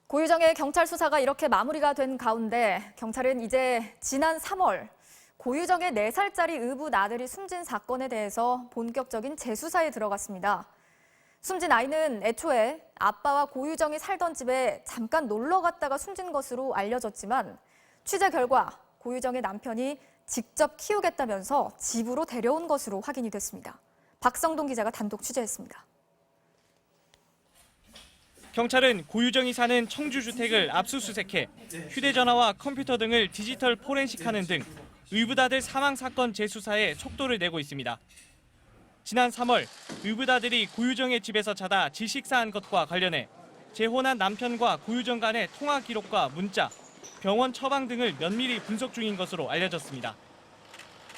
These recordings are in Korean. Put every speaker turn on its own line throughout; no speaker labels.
고유정의 경찰 수사가 이렇게 마무리가 된 가운데 경찰은 이제 지난 3월 고유정의 4살짜리 의붓 아들이 숨진 사건에 대해서 본격적인 재수사에 들어갔습니다. 숨진 아이는 애초에 아빠와 고유정이 살던 집에 잠깐 놀러 갔다가 숨진 것으로 알려졌지만 취재 결과 고유정의 남편이 직접 키우겠다면서 집으로 데려온 것으로 확인이 됐습니다. 박성동 기자가 단독 취재했습니다.
경찰은 고유정이 사는 청주 주택을 압수수색해 휴대전화와 컴퓨터 등을 디지털 포렌식하는 등 의붓아들 사망 사건 재수사에 속도를 내고 있습니다. 지난 3월 의붓아들이 고유정의 집에서 자다 질식사한 것과 관련해 재혼한 남편과 고유정 간의 통화 기록과 문자, 병원 처방 등을 면밀히 분석 중인 것으로 알려졌습니다.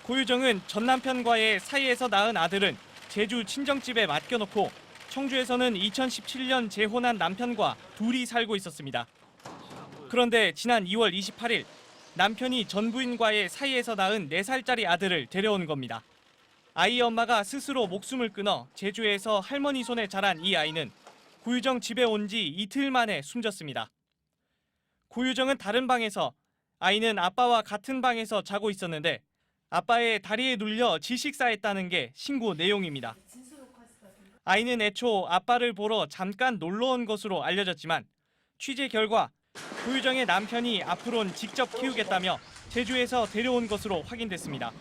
고유정은 전 남편과의 사이에서 낳은 아들은 제주 친정집에 맡겨놓고 청주에서는 2017년 재혼한 남편과 둘이 살고 있었습니다. 그런데 지난 2월 28일 남편이 전 부인과의 사이에서 낳은 4살짜리 아들을 데려온 겁니다. 아이 엄마가 스스로 목숨을 끊어 제주에서 할머니 손에 자란 이 아이는 고유정 집에 온 지 이틀 만에 숨졌습니다. 고유정은 다른 방에서, 아이는 아빠와 같은 방에서 자고 있었는데 아빠의 다리에 눌려 질식사했다는 게 신고 내용입니다. 아이는 애초 아빠를 보러 잠깐 놀러 온 것으로 알려졌지만 취재 결과 고유정의 남편이 앞으로는 직접 키우겠다며 제주에서 데려온 것으로 확인됐습니다.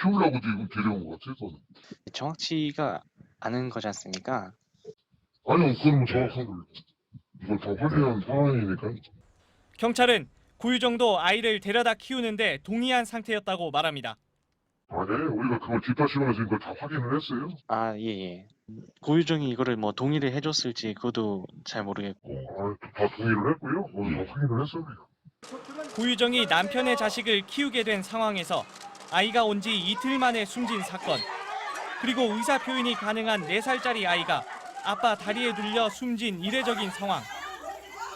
키우려고 지금 데려온 것 같아요, 저는.
정확치가 않은 거지 않습니까?
아니요, 그건 정확한 걸로. 이걸 다 확인한 상황이니까.
경찰은 고유정도 아이를 데려다 키우는데 동의한 상태였다고 말합니다.
아니에요, 우리가 그걸 집합시간에서 이걸 다 확인을 했어요.
아, 예. 고유정이 이거를 뭐 동의를 해줬을지 그것도 잘 모르겠고.
다 동의를 했고요. 다 확인을 했어요.
고유정이 남편의 자식을 키우게 된 상황에서 아이가 온 지 이틀 만에 숨진 사건, 그리고 의사표현이 가능한 4살짜리 아이가 아빠 다리에 눌려 숨진 이례적인 상황.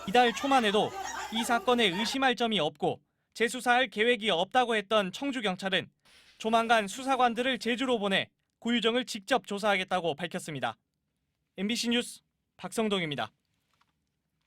이달 초만 해도 이 사건에 의심할 점이 없고 재수사할 계획이 없다고 했던 청주경찰은 조만간 수사관들을 제주로 보내 고유정을 직접 조사하겠다고 밝혔습니다. MBC 뉴스 박성동입니다.